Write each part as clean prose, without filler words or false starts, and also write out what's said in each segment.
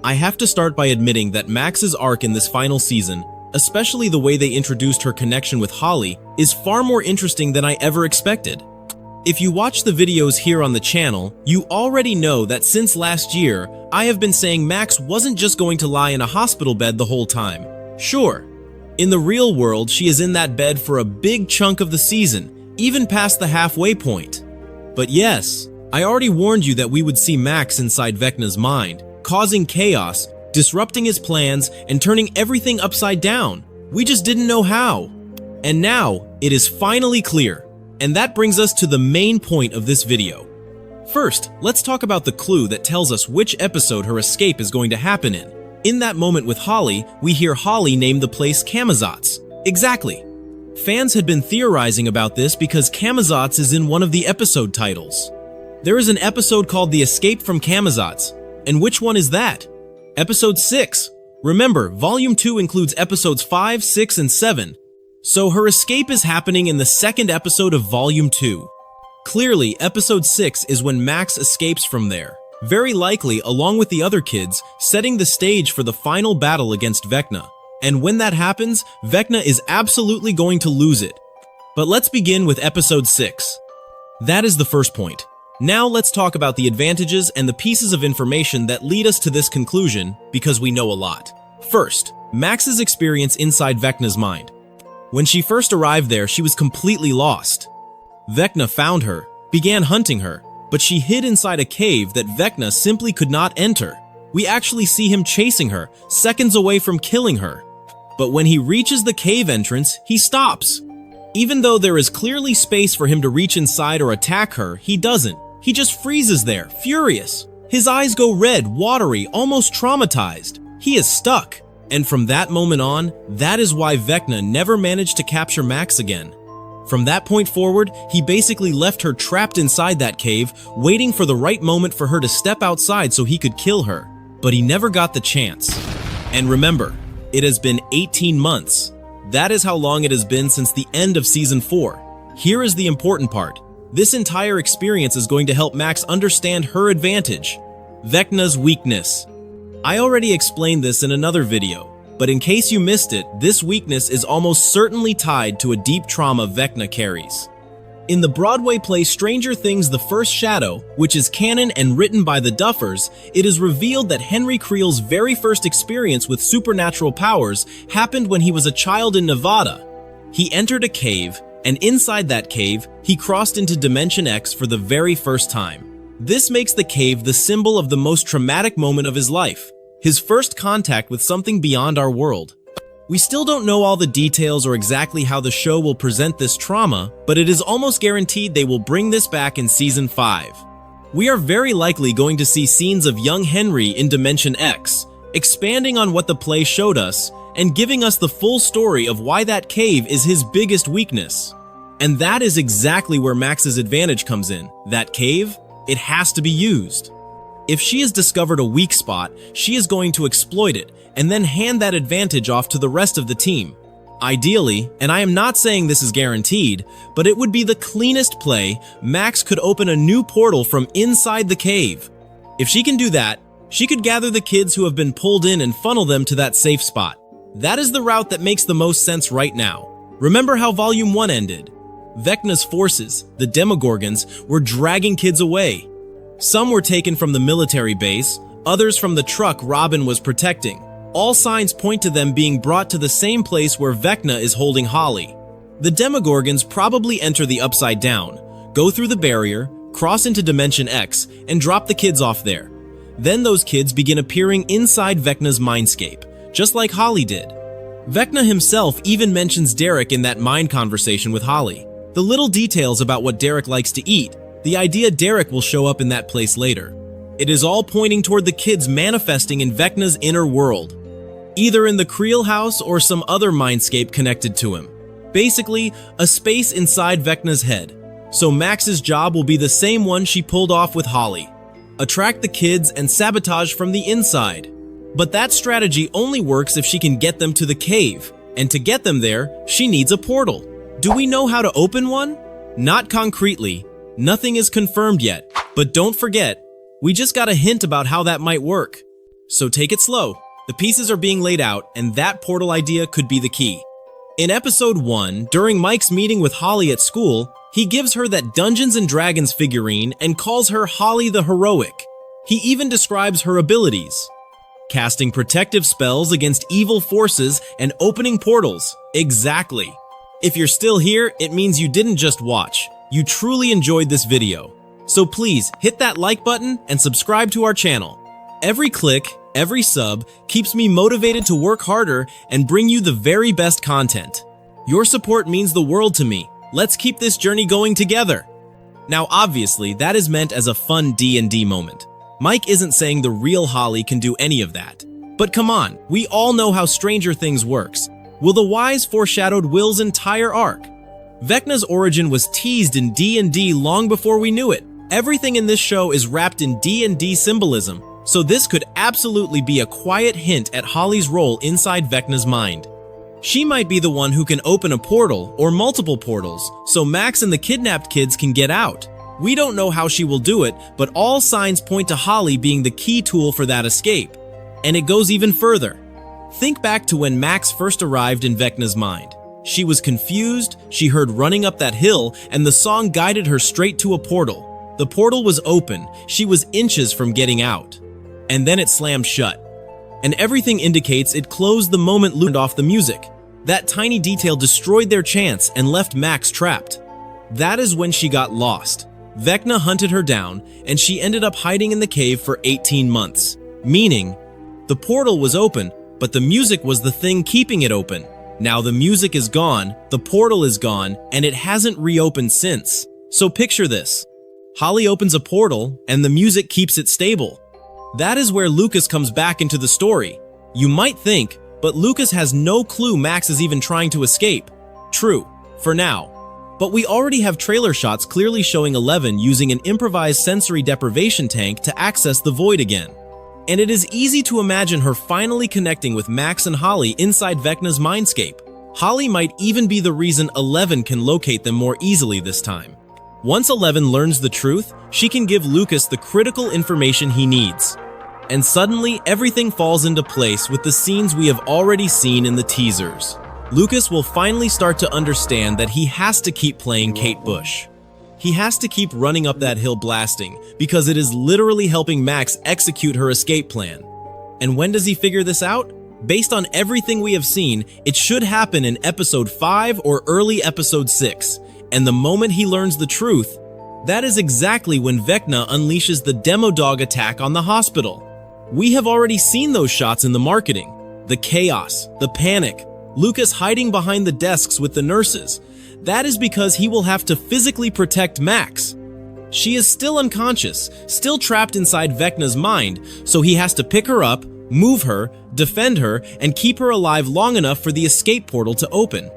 I have to start by admitting that Max's arc in this final season, especially the way they introduced her connection with Holly, is far more interesting than I ever expected. If you watch the videos here on the channel, you already know that since last year, I have been saying Max wasn't just going to lie in a hospital bed the whole time. Sure, in the real world, she is in that bed for a big chunk of the season, even past the halfway point. But yes, I already warned you that we would see Max inside Vecna's mind, causing chaos, disrupting his plans, and turning everything upside down. We just didn't know how. And now, it is finally clear. And that brings us to the main point of this video. First, let's talk about the clue that tells us which episode her escape is going to happen in. In that moment with Holly, we hear Holly name the place Camazotz. Exactly. Fans had been theorizing about this because Camazotz is in one of the episode titles. There is an episode called The Escape from Camazotz. And which one is that? Episode 6. Remember, Volume 2 includes episodes 5, 6, and 7. So her escape is happening in the second episode of Volume 2. Clearly, episode 6 is when Max escapes from there, very likely along with the other kids, setting the stage for the final battle against Vecna. And when that happens, Vecna is absolutely going to lose it. But let's begin with episode 6. That is the first point. Now let's talk about the advantages and the pieces of information that lead us to this conclusion, because we know a lot. First, Max's experience inside Vecna's mind. When she first arrived there, she was completely lost. Vecna found her, began hunting her, but she hid inside a cave that Vecna simply could not enter. We actually see him chasing her, seconds away from killing her. But when he reaches the cave entrance, he stops. Even though there is clearly space for him to reach inside or attack her, he doesn't. He just freezes there, furious. His eyes go red, watery, almost traumatized. He is stuck. And from that moment on, that is why Vecna never managed to capture Max again. From that point forward, he basically left her trapped inside that cave, waiting for the right moment for her to step outside so he could kill her. But he never got the chance. And remember, it has been 18 months. That is how long it has been since the end of Season 4. Here is the important part. This entire experience is going to help Max understand her advantage, Vecna's weakness. I already explained this in another video, but in case you missed it, this weakness is almost certainly tied to a deep trauma Vecna carries. In the Broadway play Stranger Things: The First Shadow, which is canon and written by the Duffers, it is revealed that Henry Creel's very first experience with supernatural powers happened when he was a child in Nevada. He entered a cave, and inside that cave, he crossed into Dimension X for the very first time. This makes the cave the symbol of the most traumatic moment of his life, his first contact with something beyond our world. We still don't know all the details or exactly how the show will present this trauma, but it is almost guaranteed they will bring this back in Season 5. We are very likely going to see scenes of young Henry in Dimension X, expanding on what the play showed us, and giving us the full story of why that cave is his biggest weakness. And that is exactly where Max's advantage comes in. That cave, it has to be used. If she has discovered a weak spot, she is going to exploit it and then hand that advantage off to the rest of the team. Ideally, and I am not saying this is guaranteed, but it would be the cleanest play, Max could open a new portal from inside the cave. If she can do that, she could gather the kids who have been pulled in and funnel them to that safe spot. That is the route that makes the most sense right now. Remember how Volume 1 ended? Vecna's forces, the Demogorgons, were dragging kids away. Some were taken from the military base, others from the truck Robin was protecting. All signs point to them being brought to the same place where Vecna is holding Holly. The Demogorgons probably enter the Upside Down, go through the barrier, cross into Dimension X, and drop the kids off there. Then those kids begin appearing inside Vecna's mindscape, just like Holly did. Vecna himself even mentions Derek in that mind conversation with Holly. The little details about what Derek likes to eat, the idea Derek will show up in that place later. It is all pointing toward the kids manifesting in Vecna's inner world, either in the Creel house or some other mindscape connected to him. Basically, a space inside Vecna's head. So Max's job will be the same one she pulled off with Holly. Attract the kids and sabotage from the inside. But that strategy only works if she can get them to the cave. And to get them there, she needs a portal. Do we know how to open one? Not concretely. Nothing is confirmed yet. But don't forget, we just got a hint about how that might work. So take it slow. The pieces are being laid out, and that portal idea could be the key. In episode 1, during Mike's meeting with Holly at school, he gives her that Dungeons & Dragons figurine and calls her Holly the Heroic. He even describes her abilities: casting protective spells against evil forces and opening portals. Exactly. If you're still here, it means you didn't just watch. You truly enjoyed this video. So please hit that like button and subscribe to our channel. Every click, every sub keeps me motivated to work harder and bring you the very best content. Your support means the world to me. Let's keep this journey going together. Now, obviously, that is meant as a fun D&D moment. Mike isn't saying the real Holly can do any of that. But come on, we all know how Stranger Things works. Will the wise foreshadowed Will's entire arc? Vecna's origin was teased in D&D long before we knew it. Everything in this show is wrapped in D&D symbolism, so this could absolutely be a quiet hint at Holly's role inside Vecna's mind. She might be the one who can open a portal or multiple portals, so Max and the kidnapped kids can get out. We don't know how she will do it, but all signs point to Holly being the key tool for that escape. And it goes even further. Think back to when Max first arrived in Vecna's mind. She was confused, she heard running up that hill, and the song guided her straight to a portal. The portal was open, she was inches from getting out. And then it slammed shut. And everything indicates it closed the moment Lou turned off the music. That tiny detail destroyed their chance and left Max trapped. That is when she got lost. Vecna hunted her down, and she ended up hiding in the cave for 18 months. Meaning, the portal was open, but the music was the thing keeping it open. Now the music is gone, the portal is gone, and it hasn't reopened since. So picture this. Holly opens a portal, and the music keeps it stable. That is where Lucas comes back into the story. You might think, but Lucas has no clue Max is even trying to escape. True, for now. But we already have trailer shots clearly showing Eleven using an improvised sensory deprivation tank to access the void again. And it is easy to imagine her finally connecting with Max and Holly inside Vecna's mindscape. Holly might even be the reason Eleven can locate them more easily this time. Once Eleven learns the truth, she can give Lucas the critical information he needs. And suddenly, everything falls into place with the scenes we have already seen in the teasers. Lucas will finally start to understand that he has to keep playing Kate Bush. He has to keep running up that hill blasting, because it is literally helping Max execute her escape plan. And when does he figure this out? Based on everything we have seen, it should happen in episode 5 or early episode 6. And the moment he learns the truth, that is exactly when Vecna unleashes the demo dog attack on the hospital. We have already seen those shots in the marketing. The chaos, the panic, Lucas hiding behind the desks with the nurses. That is because he will have to physically protect Max. She is still unconscious, still trapped inside Vecna's mind, so he has to pick her up, move her, defend her, and keep her alive long enough for the escape portal to open.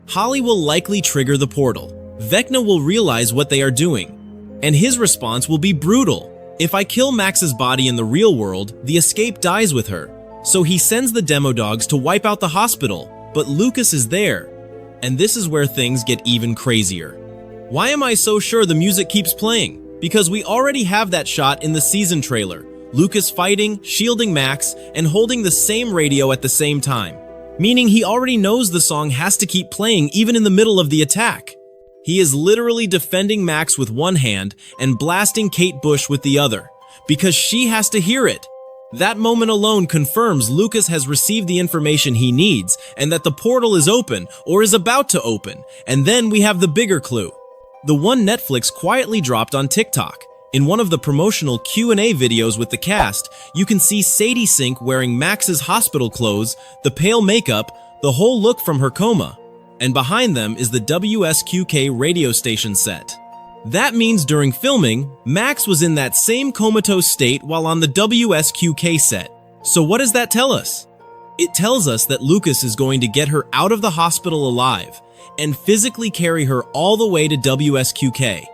Holly will likely trigger the portal. Vecna will realize what they are doing, and his response will be brutal. If I kill Max's body in the real world, the escape dies with her. So he sends the demo dogs to wipe out the hospital, but Lucas is there. And this is where things get even crazier. Why am I so sure the music keeps playing? Because we already have that shot in the season trailer. Lucas fighting, shielding Max, and holding the same radio at the same time. Meaning he already knows the song has to keep playing even in the middle of the attack. He is literally defending Max with one hand and blasting Kate Bush with the other, because she has to hear it. That moment alone confirms Lucas has received the information he needs and that the portal is open or is about to open, and then we have the bigger clue. The one Netflix quietly dropped on TikTok. In one of the promotional Q&A videos with the cast, you can see Sadie Sink wearing Max's hospital clothes, the pale makeup, the whole look from her coma. And behind them is the WSQK Radio Station set. That means during filming, Max was in that same comatose state while on the WSQK set. So what does that tell us? It tells us that Lucas is going to get her out of the hospital alive and physically carry her all the way to WSQK.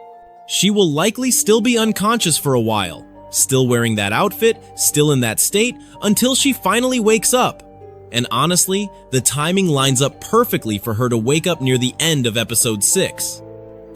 She will likely still be unconscious for a while, still wearing that outfit, still in that state, until she finally wakes up. And honestly, the timing lines up perfectly for her to wake up near the end of episode 6.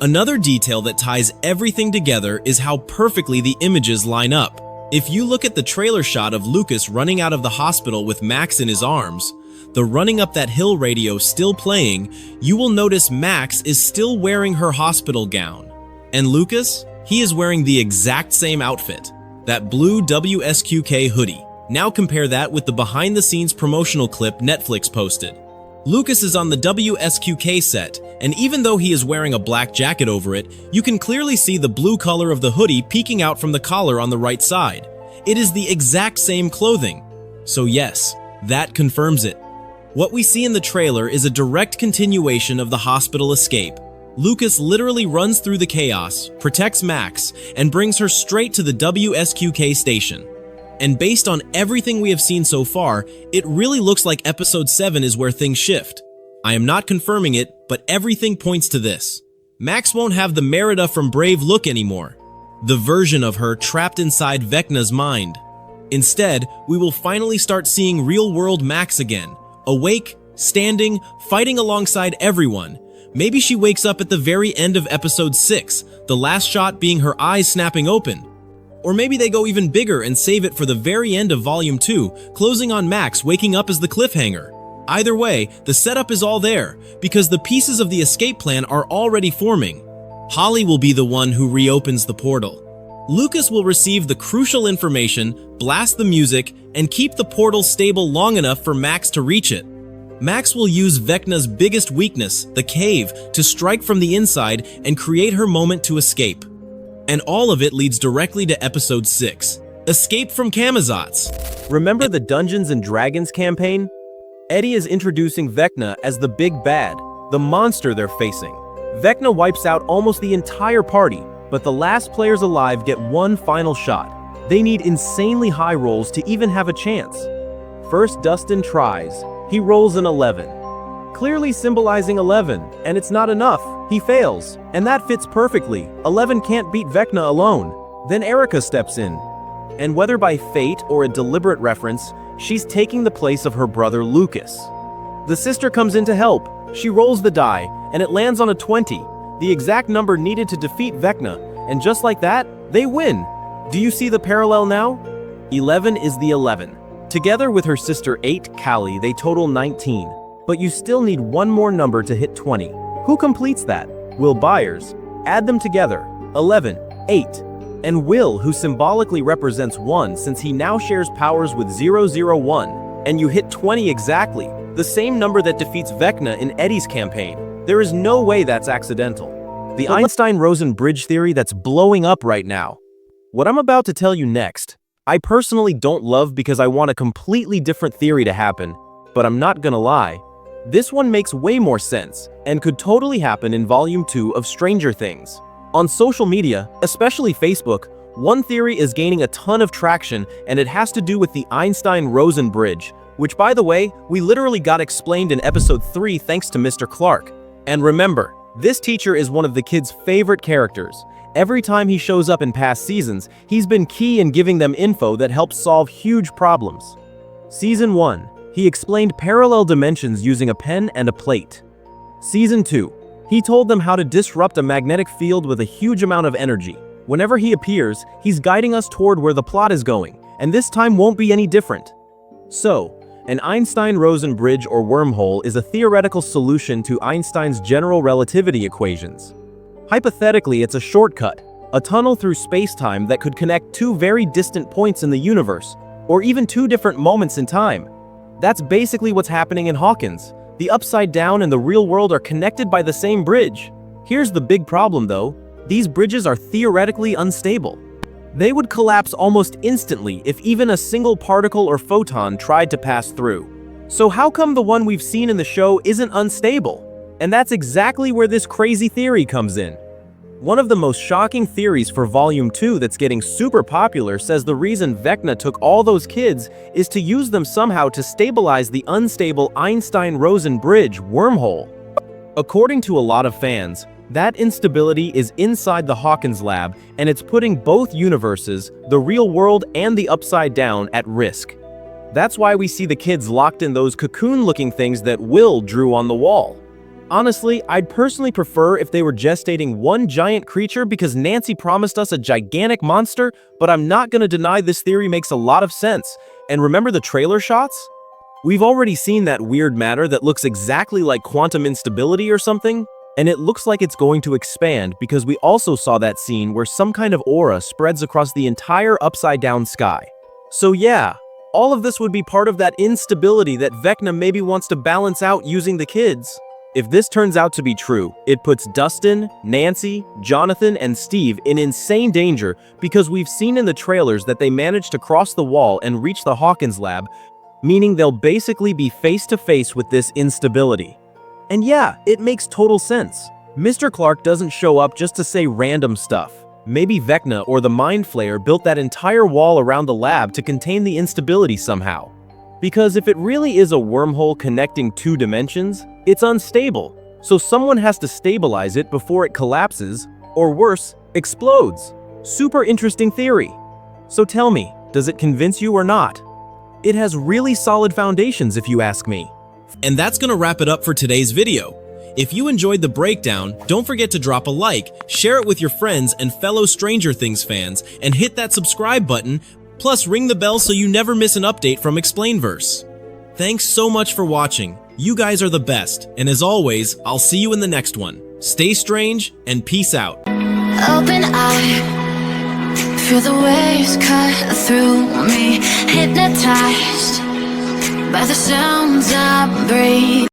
Another detail that ties everything together is how perfectly the images line up. If you look at the trailer shot of Lucas running out of the hospital with Max in his arms, the running up that hill radio still playing, you will notice Max is still wearing her hospital gown. And Lucas? He is wearing the exact same outfit, that blue WSQK hoodie. Now compare that with the behind-the-scenes promotional clip Netflix posted. Lucas is on the WSQK set, and even though he is wearing a black jacket over it, you can clearly see the blue color of the hoodie peeking out from the collar on the right side. It is the exact same clothing. So yes, that confirms it. What we see in the trailer is a direct continuation of the hospital escape. Lucas literally runs through the chaos, protects Max, and brings her straight to the WSQK station. And based on everything we have seen so far, it really looks like episode 7 is where things shift. I am not confirming it, but everything points to this. Max won't have the Merida from Brave look anymore, the version of her trapped inside Vecna's mind. Instead, we will finally start seeing real-world Max again, awake, standing, fighting alongside everyone. Maybe she wakes up at the very end of episode 6, the last shot being her eyes snapping open. Or maybe they go even bigger and save it for the very end of Volume 2, closing on Max waking up as the cliffhanger. Either way, the setup is all there, because the pieces of the escape plan are already forming. Holly will be the one who reopens the portal. Lucas will receive the crucial information, blast the music, and keep the portal stable long enough for Max to reach it. Max will use Vecna's biggest weakness, the cave, to strike from the inside and create her moment to escape. And all of it leads directly to episode 6, Escape from Camazotz. Remember the Dungeons & Dragons campaign? Eddie is introducing Vecna as the big bad, the monster they're facing. Vecna wipes out almost the entire party, but the last players alive get one final shot. They need insanely high rolls to even have a chance. First, Dustin tries. He rolls an 11. Clearly symbolizing 11, and it's not enough. He fails, and that fits perfectly. 11 can't beat Vecna alone. Then Erica steps in. And whether by fate or a deliberate reference, she's taking the place of her brother Lucas. The sister comes in to help. She rolls the die, and it lands on a 20, the exact number needed to defeat Vecna, and just like that, they win. Do you see the parallel now? 11 is the 11. Together with her sister 8, Callie, they total 19. But you still need one more number to hit 20. Who completes that? Will Byers. Add them together. 11, 8. And Will, who symbolically represents 1 since he now shares powers with 001. And you hit 20 exactly, the same number that defeats Vecna in Eddie's campaign. There is no way that's accidental. The Einstein-Rosen bridge theory that's blowing up right now. What I'm about to tell you next, I personally don't love because I want a completely different theory to happen, but I'm not gonna lie. This one makes way more sense, and could totally happen in Volume 2 of Stranger Things. On social media, especially Facebook, one theory is gaining a ton of traction, and it has to do with the Einstein-Rosen bridge, which by the way, we literally got explained in episode 3 thanks to Mr. Clark. And remember, this teacher is one of the kids' favorite characters. Every time he shows up in past seasons, he's been key in giving them info that helps solve huge problems. Season 1. He explained parallel dimensions using a pen and a plate. Season 2. He told them how to disrupt a magnetic field with a huge amount of energy. Whenever he appears, he's guiding us toward where the plot is going, and this time won't be any different. So, an Einstein-Rosen bridge or wormhole is a theoretical solution to Einstein's general relativity equations. Hypothetically, it's a shortcut, a tunnel through space-time that could connect two very distant points in the universe, or even two different moments in time. That's basically what's happening in Hawkins. The Upside Down and the real world are connected by the same bridge. Here's the big problem though, these bridges are theoretically unstable. They would collapse almost instantly if even a single particle or photon tried to pass through. So how come the one we've seen in the show isn't unstable? And that's exactly where this crazy theory comes in. One of the most shocking theories for Volume 2 that's getting super popular says the reason Vecna took all those kids is to use them somehow to stabilize the unstable Einstein-Rosen bridge wormhole. According to a lot of fans, that instability is inside the Hawkins lab, and it's putting both universes, the real world and the Upside Down, at risk. That's why we see the kids locked in those cocoon-looking things that Will drew on the wall. Honestly, I'd personally prefer if they were gestating one giant creature because Nancy promised us a gigantic monster, but I'm not gonna deny this theory makes a lot of sense. And remember the trailer shots? We've already seen that weird matter that looks exactly like quantum instability or something, and it looks like it's going to expand because we also saw that scene where some kind of aura spreads across the entire upside-down sky. So yeah, all of this would be part of that instability that Vecna maybe wants to balance out using the kids. If this turns out to be true, it puts Dustin, Nancy, Jonathan, and Steve in insane danger because we've seen in the trailers that they managed to cross the wall and reach the Hawkins lab, meaning they'll basically be face-to-face with this instability. And yeah, it makes total sense. Mr. Clark doesn't show up just to say random stuff. Maybe Vecna or the Mind Flayer built that entire wall around the lab to contain the instability somehow. Because if it really is a wormhole connecting two dimensions, it's unstable, so someone has to stabilize it before it collapses, or worse, explodes. Super interesting theory. So tell me, does it convince you or not? It has really solid foundations if you ask me. And that's gonna wrap it up for today's video. If you enjoyed the breakdown, don't forget to drop a like, share it with your friends and fellow Stranger Things fans, and hit that subscribe button, plus ring the bell so you never miss an update from Explainverse. Thanks so much for watching. You guys are the best, and as always, I'll see you in the next one. Stay strange, and peace out. Open eye, feel the waves cut through me, hypnotized by the sounds I breathe.